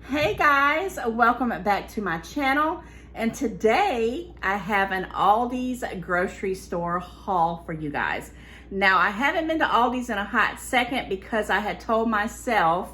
Hey guys, welcome back to my channel. And today I have an Aldi's grocery store haul for you guys. Now I haven't been to Aldi's in a hot second because I had told myself,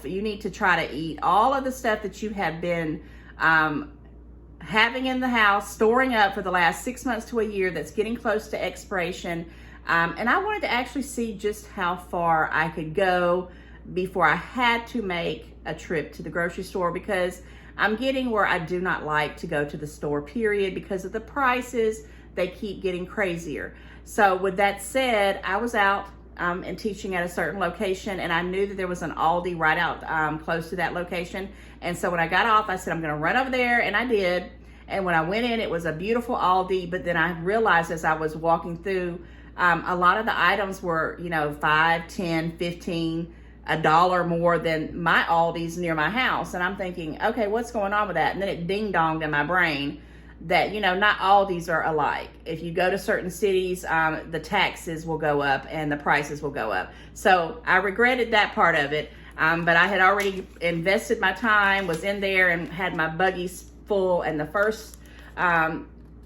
you need to try to eat all of the stuff that you have been having in the house, storing up for the last 6 months to a year that's getting close to expiration. And I wanted to actually see just how far I could go before I had to make a trip to the grocery store, because I'm getting where I do not like to go to the store, period, because of the prices. They keep getting crazier. So with that said, I was out and teaching at a certain location, and I knew that there was an Aldi right out close to that location. And so when I got off, I said, I'm gonna run over there, and I did. And when I went in, it was a beautiful Aldi, but then I realized as I was walking through, a lot of the items were, $5, $10, $15, $1 more than my Aldi's near my house. And I'm thinking, okay, what's going on with that? And then it ding-donged in my brain that, not Aldi's are alike. If you go to certain cities, the taxes will go up and the prices will go up. So I regretted that part of it. But I had already invested my time, was in there and had my buggies full. And the first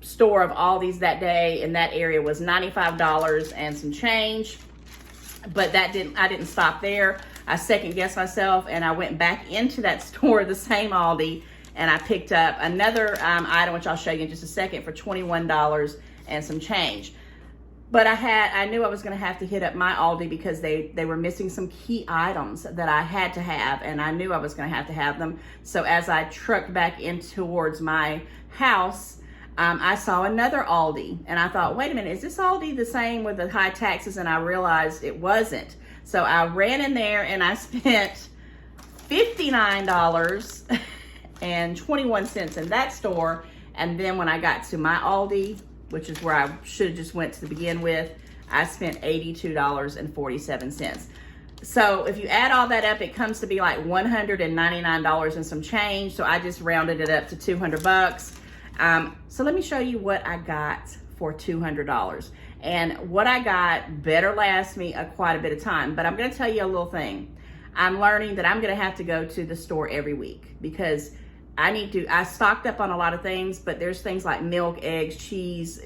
store of Aldi's that day in that area was $95 and some change. But I didn't stop there. I second guessed myself and I went back into that store, the same Aldi, and I picked up another item, which I'll show you in just a second, for $21 and some change. But I knew I was gonna have to hit up my Aldi because they were missing some key items that I had to have, and I knew I was gonna have to have them. So as I trucked back in towards my house, I saw another Aldi, and I thought, wait a minute, is this Aldi the same with the high taxes? And I realized it wasn't. So I ran in there and I spent $59.21 in that store. And then when I got to my Aldi, which is where I should have just went to begin with, I spent $82.47. So if you add all that up, it comes to be like $199 and some change. So I just rounded it up to 200 bucks. So let me show you what I got for $200. And what I got better last me quite a bit of time. But I'm gonna tell you a little thing. I'm learning that I'm gonna have to go to the store every week because I stocked up on a lot of things, but there's things like milk, eggs, cheese,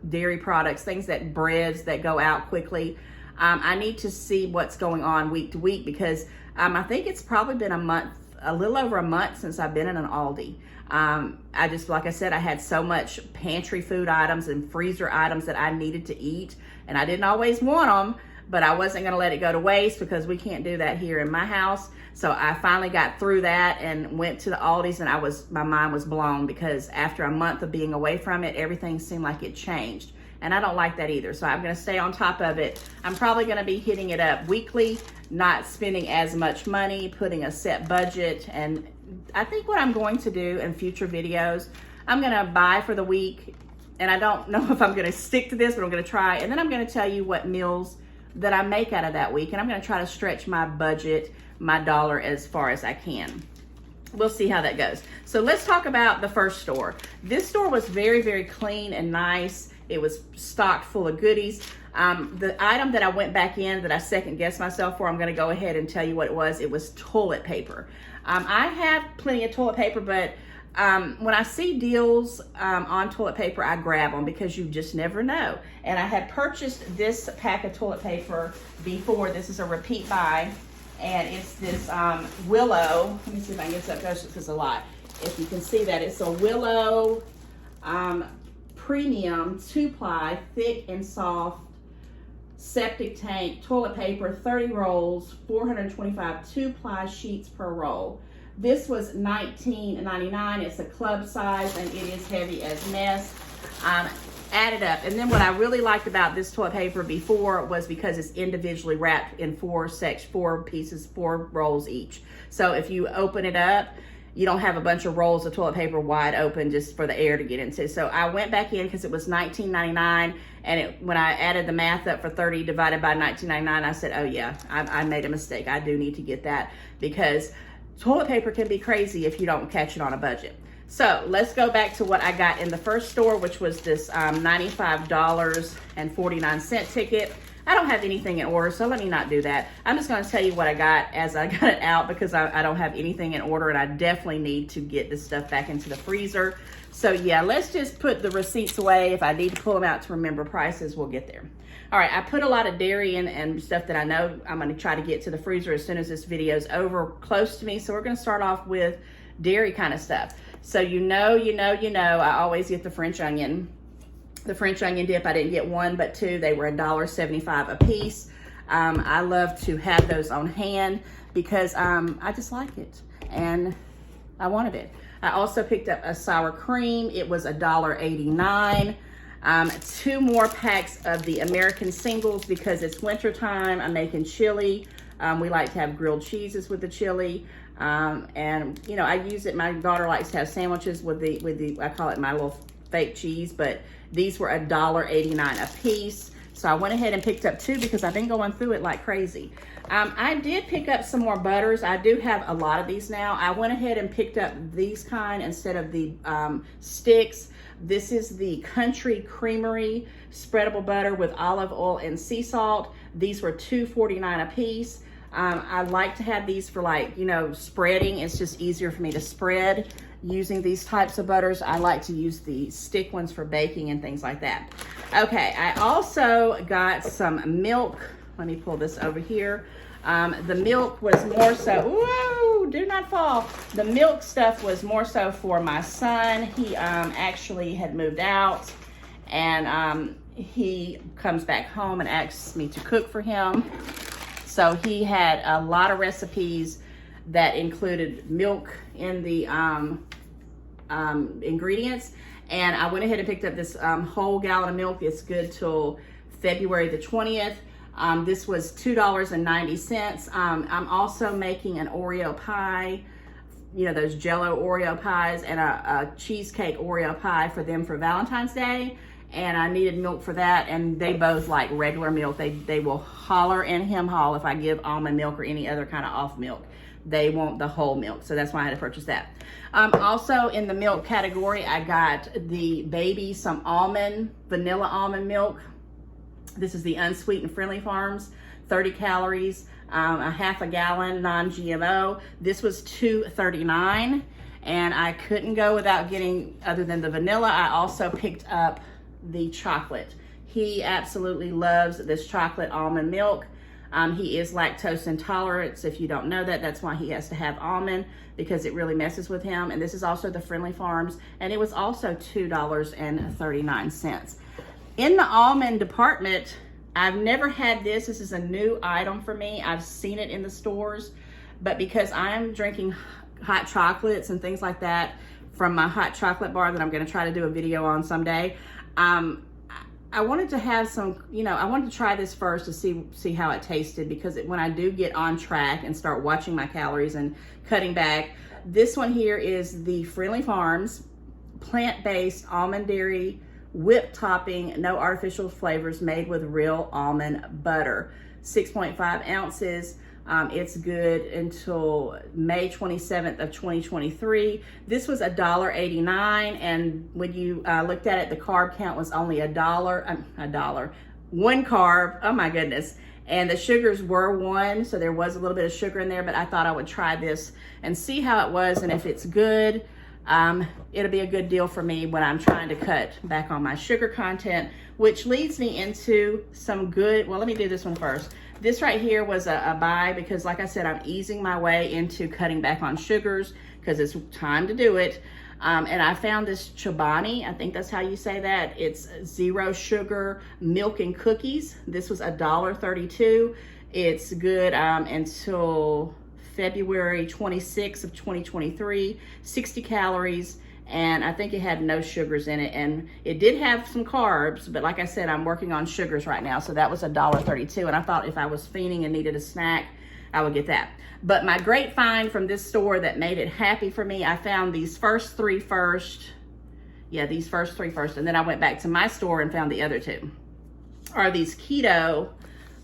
dairy products, breads that go out quickly. I need to see what's going on week to week because I think it's probably been a little over a month since I've been in an Aldi. Like I said, I had so much pantry food items and freezer items that I needed to eat, and I didn't always want them, but I wasn't gonna let it go to waste because we can't do that here in my house. So I finally got through that and went to the Aldi's, and my mind was blown because after a month of being away from it, everything seemed like it changed. And I don't like that either. So I'm gonna stay on top of it. I'm probably gonna be hitting it up weekly, not spending as much money, putting a set budget. And I think what I'm going to do in future videos, I'm gonna buy for the week, and I don't know if I'm gonna stick to this, but I'm gonna try. And then I'm gonna tell you what meals that I make out of that week. And I'm gonna try to stretch my budget, my dollar, as far as I can. We'll see how that goes. So let's talk about the first store. This store was very, very clean and nice. It was stocked full of goodies. The item that I went back in that I second guessed myself for, I'm gonna go ahead and tell you what it was. It was toilet paper. I have plenty of toilet paper, but when I see deals on toilet paper, I grab them because you just never know. And I had purchased this pack of toilet paper before. This is a repeat buy, and it's this Willow. Let me see if I can get this up close. This is a lot. If you can see that, it's a Willow premium 2-ply thick and soft septic tank toilet paper, 30 rolls, 425 2-ply sheets per roll. This was $19.99. It's a club size and it is heavy as mess. Added up. And then what I really liked about this toilet paper before was because it's individually wrapped in 4 pieces, 4 rolls each. So if you open it up, you don't have a bunch of rolls of toilet paper wide open just for the air to get into. So I went back in because it was $19.99, and when I added the math up for 30 divided by $19.99, I said, oh yeah, I made a mistake. I do need to get that because toilet paper can be crazy if you don't catch it on a budget. So let's go back to what I got in the first store, which was this $95.49 ticket. I don't have anything in order, so let me not do that. I'm just going to tell you what I got as I got it out, because I don't have anything in order, and I definitely need to get this stuff back into the freezer. So yeah, let's just put the receipts away. If I need to pull them out to remember prices, we'll get there. All right, I put a lot of dairy in and stuff that I know I'm going to try to get to the freezer as soon as this video is over, close to me. So we're going to start off with dairy kind of stuff. So you know, I always get the French onion. The French onion dip, I didn't get one but two. They were $1.75 a piece. I love to have those on hand because I just like it and I wanted it. I also picked up a sour cream. It was $1.89. 2 more packs of the American singles because it's winter time. I'm making chili. We like to have grilled cheeses with the chili. And you know, I use it. My daughter likes to have sandwiches with the I call it my little fake cheese, but these were $1.89 a piece. So I went ahead and picked up 2 because I've been going through it like crazy. I did pick up some more butters. I do have a lot of these now. I went ahead and picked up these kind instead of the sticks. This is the Country Creamery spreadable butter with olive oil and sea salt. These were $2.49 a piece. I like to have these for, like, you know, spreading. It's just easier for me to spread using these types of butters. I like to use the stick ones for baking and things like that. Okay, I also got some milk. Let me pull this over here. The milk was more so, whoa, do not fall. The milk stuff was more so for my son. He actually had moved out, and he comes back home and asks me to cook for him. So he had a lot of recipes that included milk in the ingredients. And I went ahead and picked up this whole gallon of milk. It's good till February the 20th. This was $2.90. I'm also making an Oreo pie, you know, those Jell-O Oreo pies, and a cheesecake Oreo pie for them for Valentine's Day. And I needed milk for that, and they both like regular milk. They will holler and hem haul if I give almond milk or any other kind of off milk. They want the whole milk, so that's why I had to purchase that. Also in the milk category, I got the baby some vanilla almond milk. This is the unsweetened Friendly Farms, 30 calories, a half a gallon, non-GMO. This was $2.39, and I couldn't go without getting, other than the vanilla, I also picked up the chocolate. He absolutely loves this chocolate almond milk. He is lactose intolerant. So if you don't know that, that's why he has to have almond, because it really messes with him. And this is also the Friendly Farms, and it was also $2.39. In the almond department, I've never had this. This is a new item for me. I've seen it in the stores, but because I am drinking hot chocolates and things like that from my hot chocolate bar that I'm going to try to do a video on someday, I wanted to have some, you know, I wanted to try this first to see how it tasted, because when I do get on track and start watching my calories and cutting back, this one here is the Friendly Farms plant-based almond dairy whipped topping, no artificial flavors, made with real almond butter. 6.5 ounces. It's good until May 27th of 2023. This was $1.89, and when you looked at it, the carb count was only $1. One carb, oh my goodness. And the sugars were 1, so there was a little bit of sugar in there, but I thought I would try this and see how it was, and if it's good, it'll be a good deal for me when I'm trying to cut back on my sugar content, which leads me into some good, well, let me do this one first. This right here was a buy because, like I said, I'm easing my way into cutting back on sugars because it's time to do it. And I found this Chobani, I think that's how you say that. It's 0 sugar milk and cookies. This was $1.32. It's good until February 26th of 2023, 60 calories. And I think it had no sugars in it, and it did have some carbs, but like I said, I'm working on sugars right now, so that was $1.32, and I thought if I was fiending and needed a snack, I would get that. But my great find from this store that made it happy for me, I found these first three first, and then I went back to my store and found the other 2, are these Keto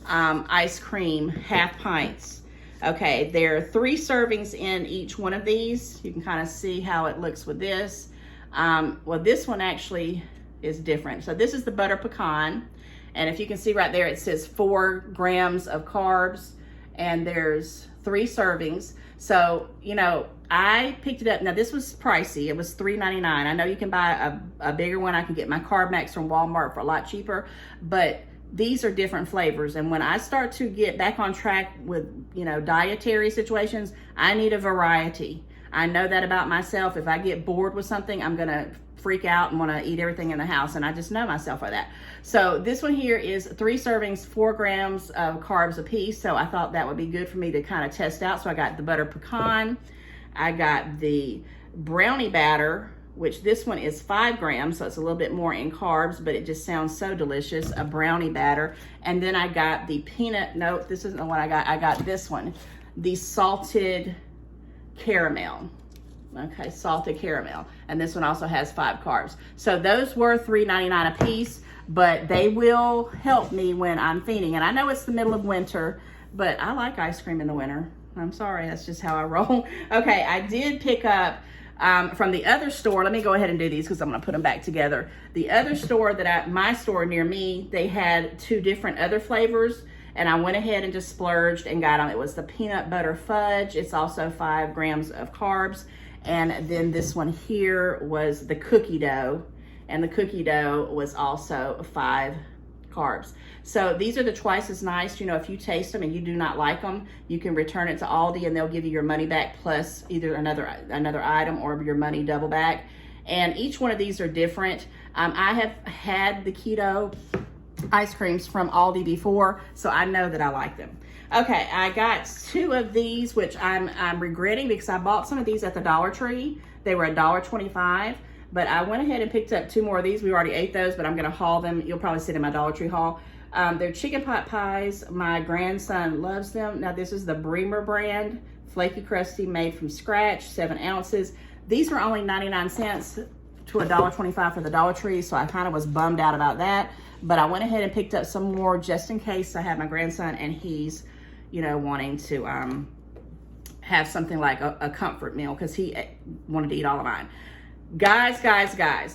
ice cream half pints. Okay, there are 3 servings in each one of these. You can kind of see how it looks with this. Well, this one actually is different. So this is the butter pecan, And if you can see right there, it says 4 grams of carbs, and there's 3 servings. So, you know, I picked it up. Now, this was pricey. It was $3.99. I know you can buy a bigger one. I can get my Carb Max from Walmart for a lot cheaper, but these are different flavors. And when I start to get back on track with, you know, dietary situations, I need a variety. I know that about myself. If I get bored with something, I'm going to freak out and want to eat everything in the house, and I just know myself for that. So this one here is 3 servings, 4 grams of carbs a piece. So I thought that would be good for me to kind of test out. So I got the butter pecan, I got the brownie batter, which this one is 5 grams, so it's a little bit more in carbs, but it just sounds so delicious, a brownie batter. And then I got the peanut, nope, this isn't the one I got this one, the salted caramel. Okay, salted caramel. And this one also has 5 carbs. So those were $3.99 a piece, but they will help me when I'm feeding. And I know it's the middle of winter, but I like ice cream in the winter. I'm sorry, that's just how I roll. Okay, I did pick up from the other store. Let me go ahead and do these because I'm gonna put them back together. The other store my store near me, they had 2 different other flavors, and I went ahead and just splurged and got them. It was the peanut butter fudge. It's also 5 grams of carbs. And then this one here was the cookie dough, and the cookie dough was also 5 carbs. So these are the twice as nice. You know, if you taste them and you do not like them, you can return it to Aldi and they'll give you your money back plus either another item or your money double back. And each one of these are different. I have had the keto ice creams from Aldi before, so I know that I like them. Okay, I got 2 of these, which I'm regretting because I bought some of these at the Dollar Tree. They were $1.25, but I went ahead and picked up 2 more of these. We already ate those, but I'm gonna haul them. You'll probably see it in my Dollar Tree haul. They're chicken pot pies. My grandson loves them. Now this is the Bremer brand, flaky crusty, made from scratch, 7 ounces. These were only 99 cents to $1.25 for the Dollar Tree, so I kind of was bummed out about that. But I went ahead and picked up some more just in case I have my grandson and he's, you know, wanting to have something like a comfort meal because he wanted to eat all of mine. Guys,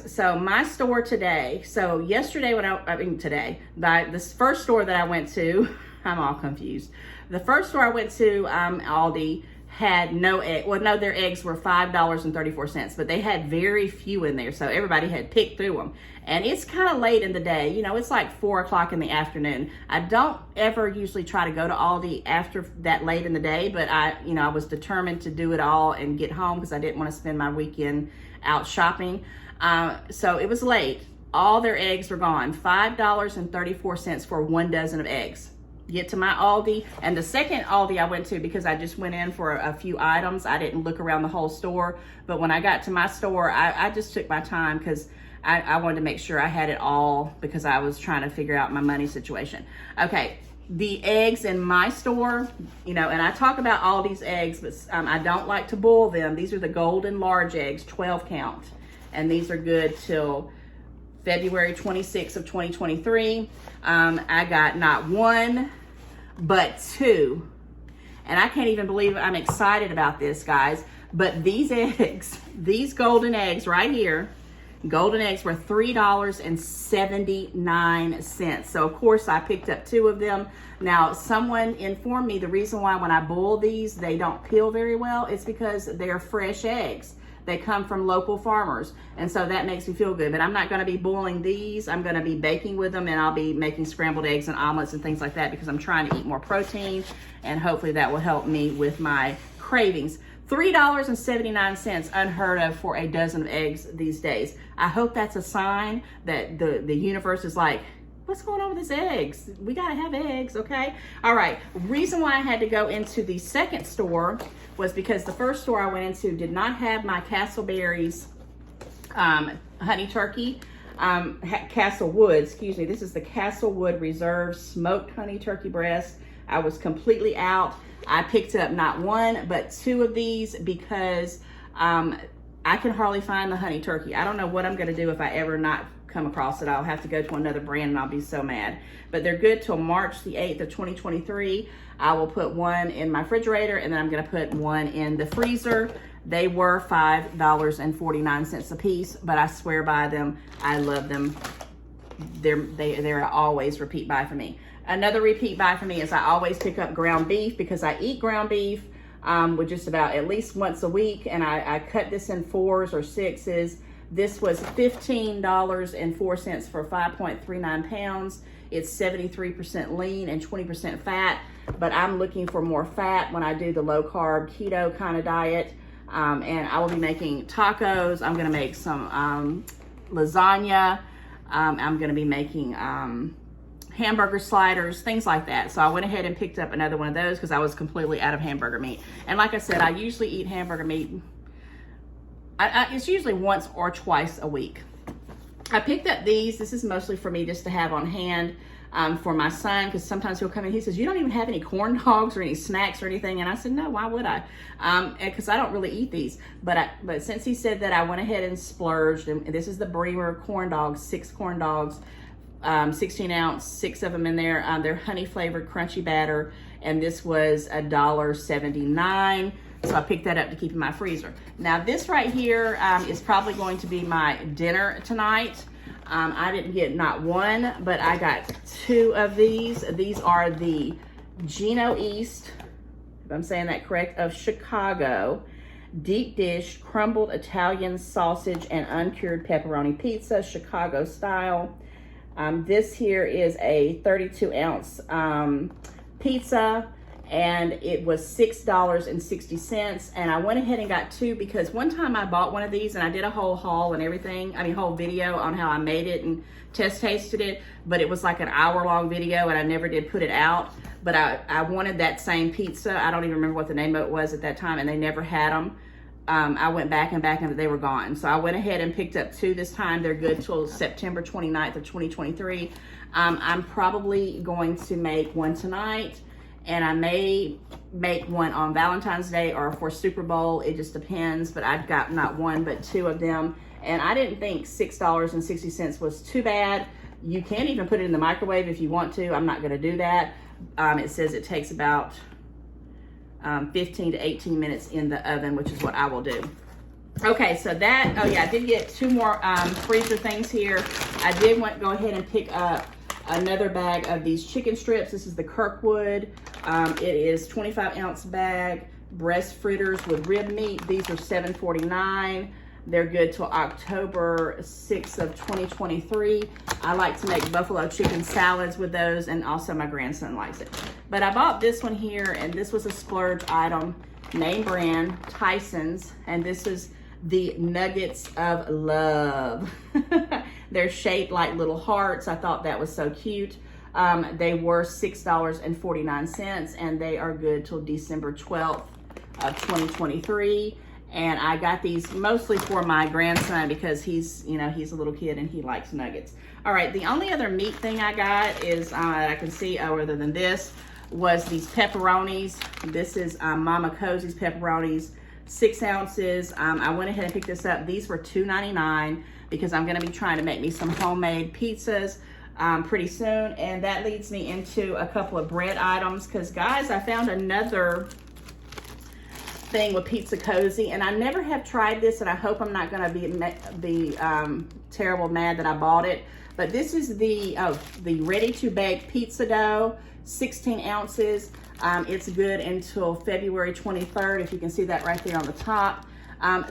so my store today, so yesterday this first store that I went to, I'm all confused. The first store I went to, Aldi, had no egg. Well, no, their eggs were $5.34, but they had very few in there, so everybody had picked through them. And it's kind of late in the day, you know, it's like 4 o'clock in the afternoon. I don't ever usually try to go to Aldi after that late in the day, but I was determined to do it all and get home because I didn't want to spend my weekend out shopping. So it was late. All their eggs were gone. $5.34 for 1 dozen of eggs. Get to my Aldi, and the second Aldi I went to, because I just went in for a few items, I didn't look around the whole store, but when I got to my store, I just took my time because I wanted to make sure I had it all because I was trying to figure out my money situation. Okay, the eggs in my store, you know, and I talk about Aldi's eggs, but I don't like to boil them. These are the golden large eggs, 12 count, and these are good till February 26th of 2023. I got not 1, but 2. And I can't even believe I'm excited about this, guys. But these eggs, these golden eggs right here, golden eggs were $3.79. So of course I picked up 2 of them. Now someone informed me the reason why when I boil these, they don't peel very well. It's because they're fresh eggs. They come from local farmers, and so that makes me feel good. But I'm not going to be boiling these. I'm going to be baking with them, and I'll be making scrambled eggs and omelets and things like that because I'm trying to eat more protein, and hopefully that will help me with my cravings. $3.79, unheard of for a dozen of eggs these days. I hope that's a sign that the universe is like, what's going on with these eggs? We gotta have eggs, okay? All right, reason why I had to go into the second store was because the first store I went into did not have my Castleberry's honey turkey. Castlewood, excuse me. This is the Castlewood Reserve smoked honey turkey breast. I was completely out. I picked up not 1, but 2 of these because I can hardly find the honey turkey. I don't know what I'm gonna do if I ever not come across it. I'll have to go to another brand and I'll be so mad. But they're good till March the 8th of 2023. I will put 1 in my refrigerator and then I'm gonna put 1 in the freezer. They were $5.49 a piece, but I swear by them. I love them. they're always repeat buy for me. Another repeat buy for me is I always pick up ground beef because I eat ground beef with just about at least once a week, and I cut this in 4s or 6s. This was $15.04 for 5.39 pounds. It's 73% lean and 20% fat, but I'm looking for more fat when I do the low carb keto kind of diet. And I will be making tacos. I'm gonna make some lasagna. I'm gonna be making hamburger sliders, things like that. So I went ahead and picked up another one of those because I was completely out of hamburger meat. And like I said, I usually eat hamburger meat. It's usually once or twice a week. I picked up these. This is mostly for me just to have on hand for my son, because sometimes he'll come in, he says, you don't even have any corn dogs or any snacks or anything. And I said, no, why would I? Because I don't really eat these. But since he said that, I went ahead and splurged. And this is the Bremer corn dogs, 6 corn dogs, 16 ounce, 6 of them in there. They're honey flavored crunchy batter. And this was $1.79. So I picked that up to keep in my freezer. Now this right here is probably going to be my dinner tonight. I didn't get not one, but I got 2 of these. These are the Gino East, if I'm saying that correct, of Chicago. Deep dish, crumbled Italian sausage and uncured pepperoni pizza, Chicago style. This here is a 32 ounce pizza, and it was $6.60. And I went ahead and got 2 because one time I bought one of these and I did a whole haul and everything, whole video on how I made it and test tasted it, but it was like an hour-long video and I never did put it out. But I wanted that same pizza. I don't even remember what the name of it was at that time, and they never had them. I went back and they were gone. So I went ahead and picked up 2 this time. They're good till September 29th of 2023. I'm probably going to make one tonight, and I may make one on Valentine's Day or for Super Bowl. It just depends, but I've got not 1, but 2 of them. And I didn't think $6.60 was too bad. You can even put it in the microwave if you want to. I'm not gonna do that. It says it takes about 15 to 18 minutes in the oven, which is what I will do. Okay, so that, oh yeah, I did get 2 more freezer things here. I did go ahead and pick up another bag of these chicken strips. This is the Kirkwood. It is 25 ounce bag, breast fritters with rib meat. These are $7.49. They're good till October 6th of 2023. I like to make buffalo chicken salads with those, and also my grandson likes it. But I bought this one here, and this was a splurge item, name brand, Tyson's, and this is the Nuggets of Love. They're shaped like little hearts. I thought that was so cute. They were $6.49, and they are good till December 12th of 2023. And I got these mostly for my grandson because he's a little kid and he likes nuggets. All right, the only other meat thing I got is, I can see other than this, was these pepperonis. This is Mama Cosey's pepperonis, 6 ounces. I went ahead and picked this up. These were $2.99 because I'm gonna be trying to make me some homemade pizzas pretty soon. And that leads me into a couple of bread items, because guys, I found another thing with Pizza Cozy, and I never have tried this, and I hope I'm not gonna be terrible mad that I bought it. But this is the ready to bake pizza dough, 16 ounces. It's good until February 23rd, if you can see that right there on the top.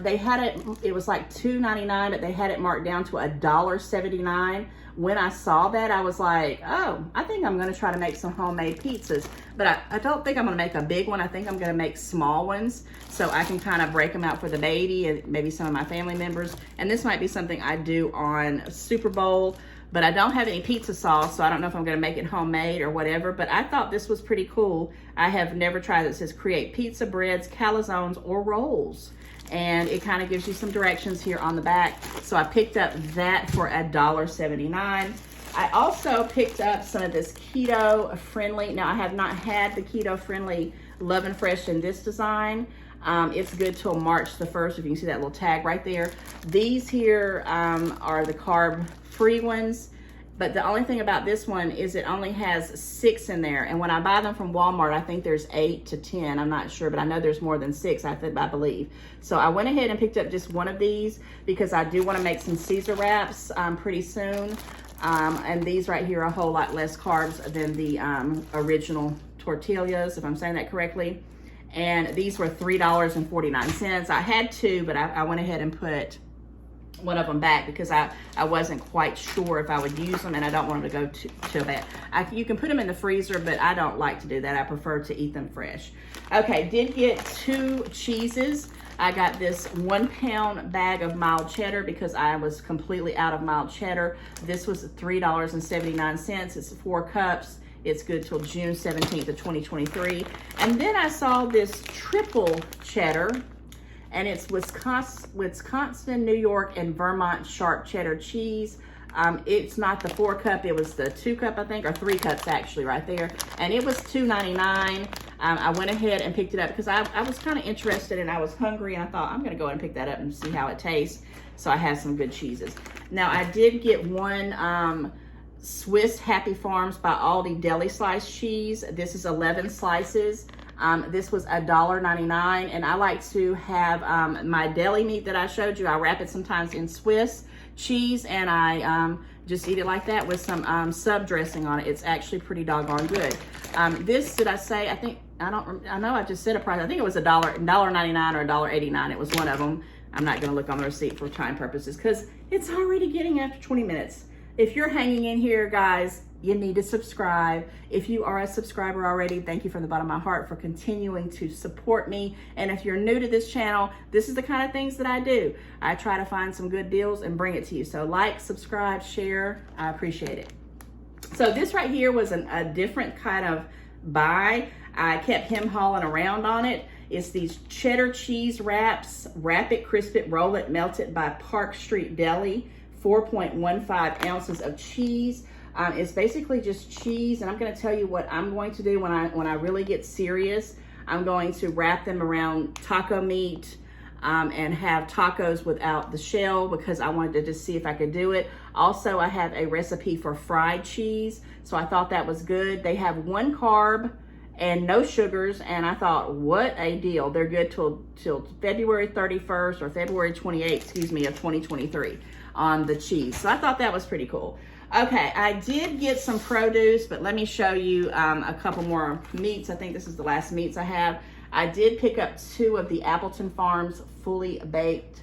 They had it was like $2.99, but they had it marked down to $1.79. When I saw that, I was like, oh, I think I'm gonna try to make some homemade pizzas. But I don't think I'm gonna make a big one. I think I'm gonna make small ones so I can kind of break them out for the baby and maybe some of my family members. And this might be something I do on Super Bowl, but I don't have any pizza sauce, so I don't know if I'm gonna make it homemade or whatever, but I thought this was pretty cool. I have never tried it. It says create pizza, breads, calzones, or rolls. And it kind of gives you some directions here on the back. So I picked up that for $1.79. I also picked up some of this keto friendly. Now I have not had the keto friendly Love and Fresh in this design. It's good till March the 1st, if you can see that little tag right there. These here are the carb free ones. But the only thing about this one is it only has 6 in there. And when I buy them from Walmart, I think there's 8 to 10. I'm not sure, but I know there's more than 6, I believe. So I went ahead and picked up just one of these because I do want to make some Caesar wraps pretty soon. And these right here are a whole lot less carbs than the original tortillas, if I'm saying that correctly. And these were $3.49. I had two, but I went ahead and put one of them back because I wasn't quite sure if I would use them, and I don't want them to go too bad. You can put them in the freezer, but I don't like to do that. I prefer to eat them fresh. Okay, did get 2 cheeses. I got this 1 pound bag of mild cheddar because I was completely out of mild cheddar. This was $3.79. It's 4 cups. It's good till June 17th of 2023. And then I saw this triple cheddar, and it's Wisconsin, New York, and Vermont sharp cheddar cheese. It's not the 4 cup, it was the 2 cup, I think, or 3 cups actually right there. And it was $2.99. I went ahead and picked it up because I was kind of interested and I was hungry, and I thought I'm gonna go ahead and pick that up and see how it tastes. So I have some good cheeses. Now I did get one Swiss Happy Farms by Aldi deli slice cheese. This is 11 slices. This was $1.99, and I like to have my deli meat that I showed you. I wrap it sometimes in Swiss cheese, and I just eat it like that with some sub dressing on it. It's actually pretty doggone good. This, did I say? I know I just said a price. I think it was $1.99 or $1.89. It was one of them. I'm not going to look on the receipt for time purposes because it's already getting after 20 minutes. If you're hanging in here, guys, you need to subscribe. If you are a subscriber already, thank you from the bottom of my heart for continuing to support me. And if you're new to this channel, this is the kind of things that I do. I try to find some good deals and bring it to you. So like, subscribe, share. I appreciate it. So this right here was a different kind of buy. I kept him hauling around on it. It's these cheddar cheese wraps. Wrap it, crisp it, roll it, melt it by Park Street Deli. 4.15 ounces of cheese. It's basically just cheese, and I'm going to tell you what I'm going to do when I really get serious. I'm going to wrap them around taco meat and have tacos without the shell because I wanted to just see if I could do it. Also, I have a recipe for fried cheese, so I thought that was good. They have 1 carb and no sugars, and I thought, what a deal. They're good till February 31st or February 28th, excuse me, of 2023 on the cheese. So I thought that was pretty cool. Okay, I did get some produce, but let me show you a couple more meats. I think this is the last meats I have. I did pick up 2 of the Appleton Farms fully baked,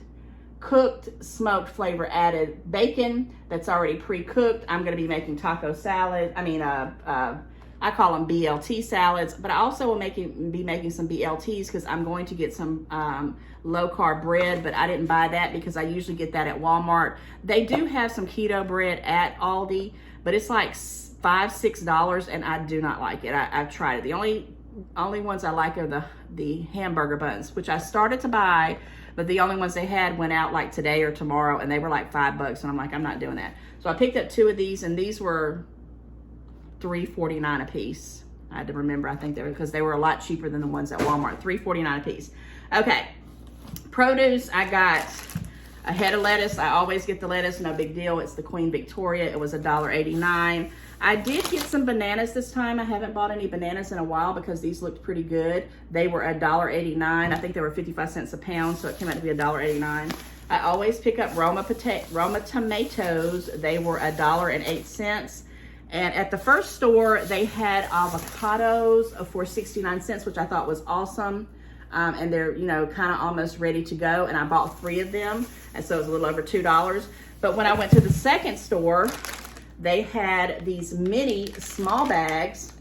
cooked, smoked, flavor added bacon that's already pre-cooked. I'm gonna be making taco salad. I call them BLT salads, but I also will be making some BLTs because I'm going to get some low carb bread, but I didn't buy that because I usually get that at Walmart. They do have some keto bread at Aldi, but it's like $5, $6, and I do not like it. I've tried it. The only ones I like are the hamburger buns, which I started to buy, but the only ones they had went out like today or tomorrow, and they were like $5, and I'm like, I'm not doing that. So I picked up 2 of these, and these were $3.49 a piece. I had to remember, I think they were, because they were a lot cheaper than the ones at Walmart. $3.49 a piece. Okay, produce, I got a head of lettuce. I always get the lettuce, no big deal. It's the Queen Victoria. It was $1.89. I did get some bananas this time. I haven't bought any bananas in a while because these looked pretty good. They were $1.89. I think they were 55 cents a pound, so it came out to be $1.89. I always pick up Roma tomatoes. They were $1.08. And at the first store, they had avocados for 69 cents, which I thought was awesome. And they're, kind of almost ready to go. And I bought 3 of them, and so it was a little over $2. But when I went to the second store, they had these mini small bags,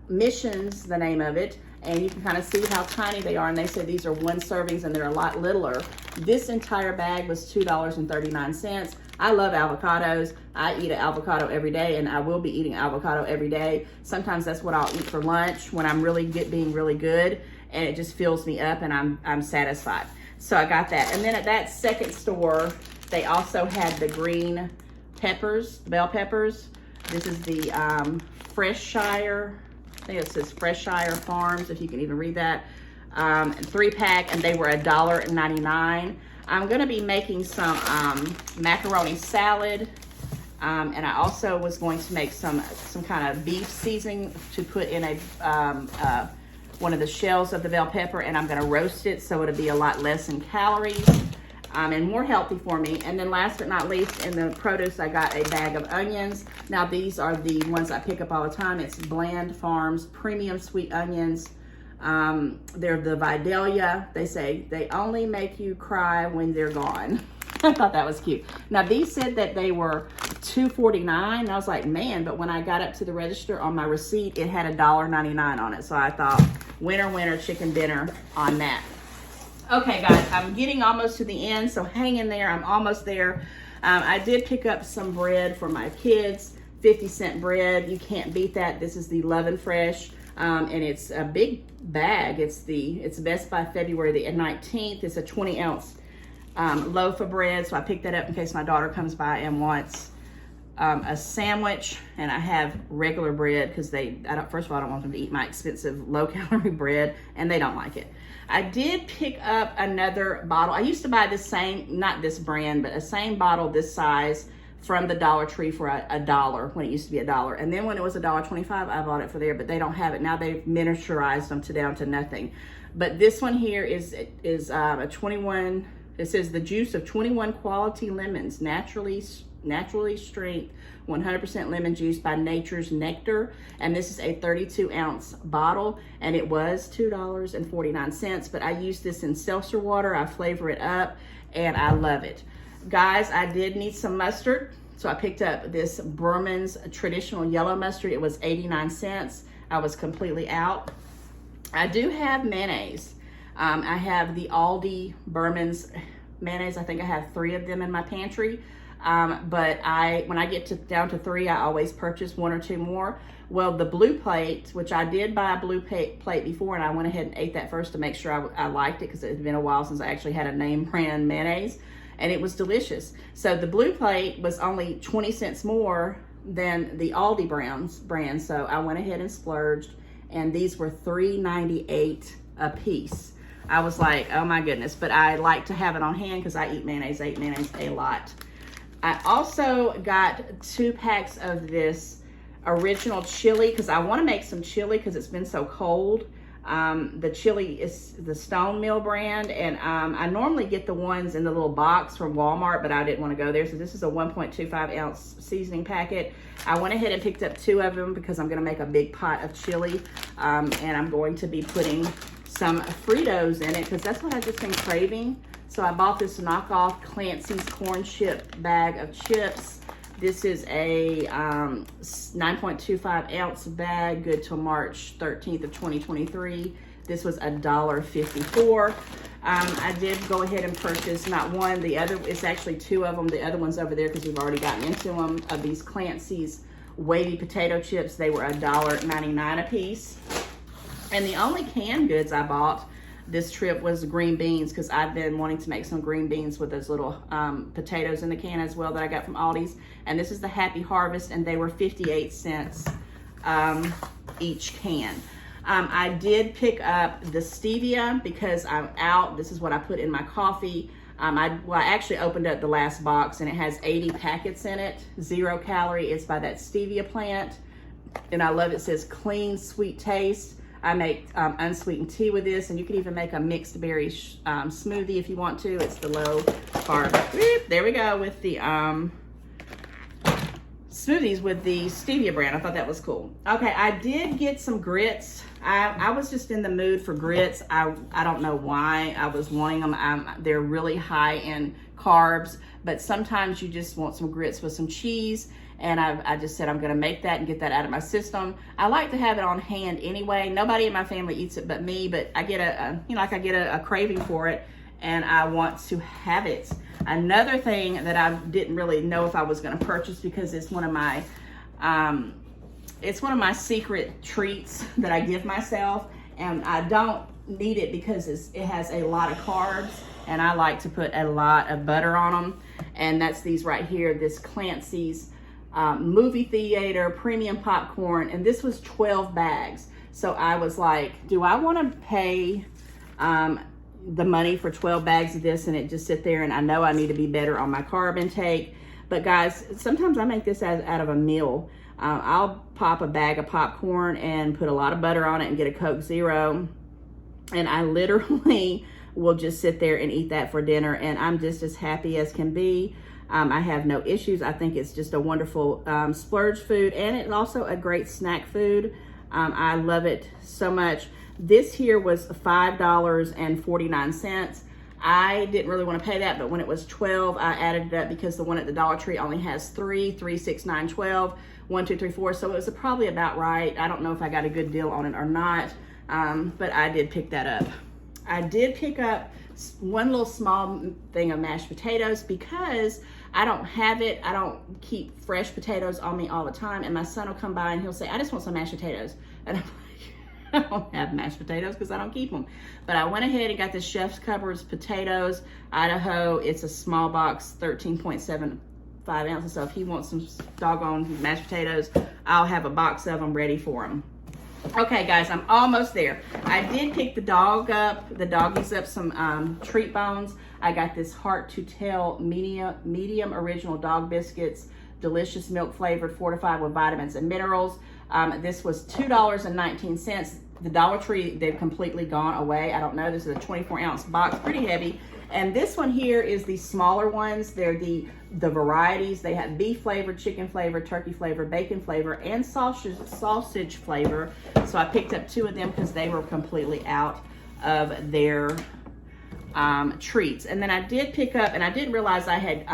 Missions, the name of it. And you can kind of see how tiny they are. And they said these are 1 servings, and they're a lot littler. This entire bag was $2.39. I love avocados. I eat an avocado every day, and I will be eating avocado every day. Sometimes that's what I'll eat for lunch when I'm being really good, and it just fills me up, and I'm satisfied. So I got that. And then at that second store, they also had the green peppers, bell peppers. This is the Freshshire. I think it says Freshshire Farms, if you can even read that. 3-pack, and they were $1.99. I'm gonna be making some macaroni salad, and I also was going to make some kind of beef seasoning to put in one of the shells of the bell pepper, and I'm gonna roast it so it'll be a lot less in calories. and more healthy for me. And then last but not least, in the produce, I got a bag of onions. Now these are the ones I pick up all the time. It's Bland Farms Premium Sweet Onions. They're the Vidalia. They say they only make you cry when they're gone. I thought that was cute. Now these said that they were $2.49. I was like, man, but when I got up to the register on my receipt, it had $1.99 on it. So I thought, winner, winner, chicken dinner on that. Okay, guys, I'm getting almost to the end, so hang in there. I'm almost there. I did pick up some bread for my kids, 50-cent bread. You can't beat that. This is the Love and Fresh, and it's a big bag. It's Best by February the 19th. It's a 20-ounce loaf of bread, so I picked that up in case my daughter comes by and wants a sandwich. And I have regular bread because first of all, I don't want them to eat my expensive low-calorie bread, and they don't like it. I did pick up another bottle. I used to buy this same, not this brand, but a same bottle this size from the Dollar Tree for $1 when it used to be $1. And then when it was $1.25, I bought it for there, but they don't have it. Now they've miniaturized them down to nothing. But this one here is a 21, it says the juice of 21 quality lemons, naturally strength, 100% lemon juice by Nature's Nectar. And this is a 32-ounce bottle, and it was $2.49, but I use this in seltzer water. I flavor it up, and I love it. Guys, I did need some mustard, so I picked up this Berman's traditional yellow mustard. It was 89 cents. I was completely out. I do have mayonnaise. I have the Aldi Berman's mayonnaise. I think I have 3 of them in my pantry. But when I get down to 3, I always purchase 1 or 2 more. Well, the blue plate, which I did buy a blue plate before, and I went ahead and ate that first to make sure I liked it, because it had been a while since I actually had a name brand mayonnaise, and it was delicious. So the blue plate was only 20 cents more than the Aldi brand, so I went ahead and splurged, and these were $3.98 a piece. I was like, oh my goodness, but I like to have it on hand because I eat mayonnaise a lot. I also got 2 packs of this original chili because I want to make some chili because it's been so cold. The chili is the Stone Mill brand, and I normally get the ones in the little box from Walmart, but I didn't want to go there. So this is a 1.25 ounce seasoning packet. I went ahead and picked up 2 of them because I'm going to make a big pot of chili, and I'm going to be putting some Fritos in it because that's what I've just been craving. So I bought this knockoff Clancy's corn chip bag of chips. This is a 9.25 ounce bag, good till March 13th of 2023. This was $1.54. I did go ahead and purchase not one, the other, it's actually 2 of them. The other one's over there because we've already gotten into them, of these Clancy's wavy potato chips. They were $1.99 a piece. And the only canned goods I bought this trip was green beans, because I've been wanting to make some green beans with those little potatoes in the can as well that I got from Aldi's. And this is the Happy Harvest, and they were 58 cents each can. I did pick up the stevia because I'm out. This is what I put in my coffee. I actually opened up the last box, and it has 80 packets in it, 0 calorie. It's by that stevia plant, and I love it. It says clean, sweet taste. I make unsweetened tea with this, and you can even make a mixed berry smoothie if you want to. It's the low carb. There we go with the smoothies with the stevia brand. I thought that was cool. Okay, I did get some grits. I was just in the mood for grits. I don't know why I was wanting them. They're really high in carbs, but sometimes you just want some grits with some cheese. And I just said I'm gonna make that and get that out of my system. I like to have it on hand anyway. Nobody in my family eats it but me, but I get a craving for it, and I want to have it. Another thing that I didn't really know if I was gonna purchase, because it's one of my secret treats that I give myself, and I don't need it because it has a lot of carbs, and I like to put a lot of butter on them. And that's these right here, this Clancy's movie theater premium popcorn, and this was 12 bags. So I was like, do I want to pay the money for 12 bags of this and it just sit there? And I know I need to be better on my carb intake, but guys, sometimes I make this out of a meal. I'll pop a bag of popcorn and put a lot of butter on it and get a Coke Zero, and I literally we'll just sit there and eat that for dinner, and I'm just as happy as can be. I have no issues. I think it's just a wonderful splurge food, and it's also a great snack food. I love it so much. This here was $5.49. I didn't really want to pay that, but when it was $12, I added it up because the one at the Dollar Tree only has 3, 6, 9, 12, 1, 2, 3, 4. So it was probably about right. I don't know if I got a good deal on it or not, but I did pick that up. I did pick up one little small thing of mashed potatoes because I don't have it. I don't keep fresh potatoes on me all the time. And my son will come by and he'll say, I just want some mashed potatoes. And I'm like, I don't have mashed potatoes because I don't keep them. But I went ahead and got the Chef's Covers potatoes, Idaho. It's a small box, 13.75 ounces. So if he wants some doggone mashed potatoes, I'll have a box of them ready for him. Okay, guys, I'm almost there. I did pick the doggies up some treat bones. I got this Heart to Tail medium original dog biscuits, delicious milk flavored, fortified with vitamins and minerals. This was $2.19. The Dollar Tree, they've completely gone away. I don't know. This is a 24-ounce box, pretty heavy. And this one here is the smaller ones. They're the varieties. They have beef flavor, chicken flavor, turkey flavor, bacon flavor, and sausage flavor. So I picked up 2 of them because they were completely out of their treats. And then I did pick up, and I didn't realize I had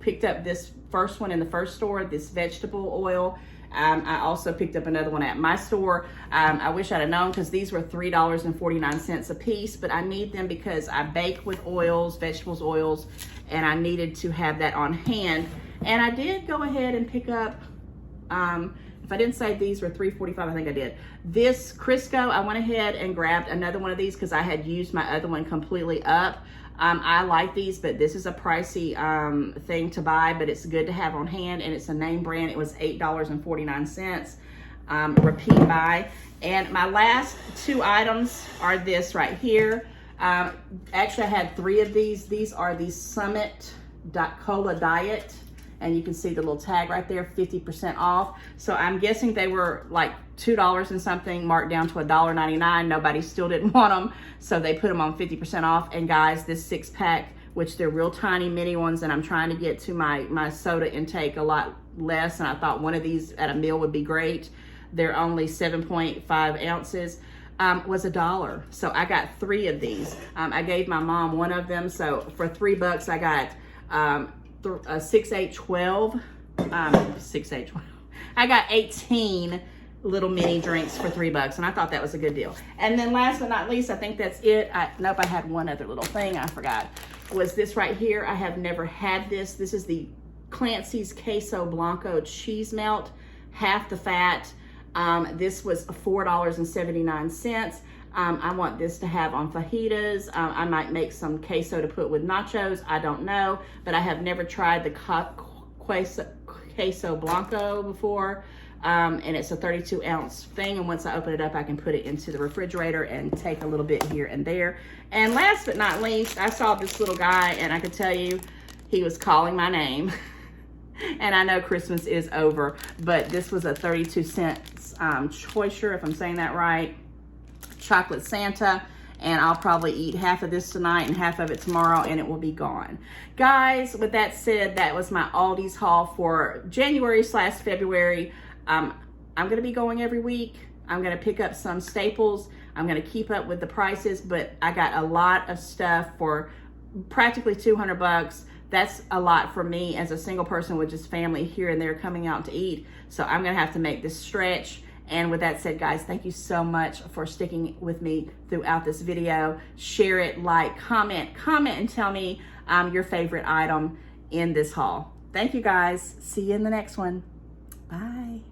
picked up this first one in the first store, this vegetable oil. I also picked up another one at my store. I wish I'd have known because these were $3.49 a piece, but I need them because I bake with oils, vegetables oils, and I needed to have that on hand. And I did go ahead and pick up, if I didn't say these were $3.45, I think I did. This Crisco, I went ahead and grabbed another one of these because I had used my other one completely up. I like these, but this is a pricey thing to buy, but it's good to have on hand, and it's a name brand. It was $8.49. Repeat buy. And my last 2 items are this right here. Actually, I had 3 of these. These are the Summit Cola Diet, and you can see the little tag right there, 50% off. So I'm guessing they were like $2 and something, marked down to $1.99. Nobody still didn't want them, so they put them on 50% off. And guys, this 6-pack, which they're real tiny mini ones, and I'm trying to get to my soda intake a lot less, and I thought one of these at a meal would be great. They're only 7.5 ounces. Was $1. So I got 3 of these. I gave my mom one of them, so for $3 I got 6, 8, 12. 6, 8, 12. I got 18 little mini drinks for $3, and I thought that was a good deal. And then last but not least, I think that's it. Nope, I had one other little thing I forgot. Was this right here. I have never had this. This is the Clancy's Queso Blanco cheese melt, half the fat. This was $4.79. I want this to have on fajitas. I might make some queso to put with nachos. I don't know, but I have never tried the Queso Blanco before. And it's a 32-ounce thing, and once I open it up, I can put it into the refrigerator and take a little bit here and there. And last but not least, I saw this little guy, and I could tell you he was calling my name. And I know Christmas is over, but this was a 32-cent Choicer, if I'm saying that right, chocolate Santa, and I'll probably eat half of this tonight and half of it tomorrow, and it will be gone. Guys, with that said, that was my Aldi's haul for January/February. I'm going to be going every week. I'm going to pick up some staples. I'm going to keep up with the prices, but I got a lot of stuff for practically $200. That's a lot for me as a single person with just family here and there coming out to eat. So I'm going to have to make this stretch. And with that said, guys, thank you so much for sticking with me throughout this video. Share it, like, comment, and tell me your favorite item in this haul. Thank you, guys. See you in the next one. Bye.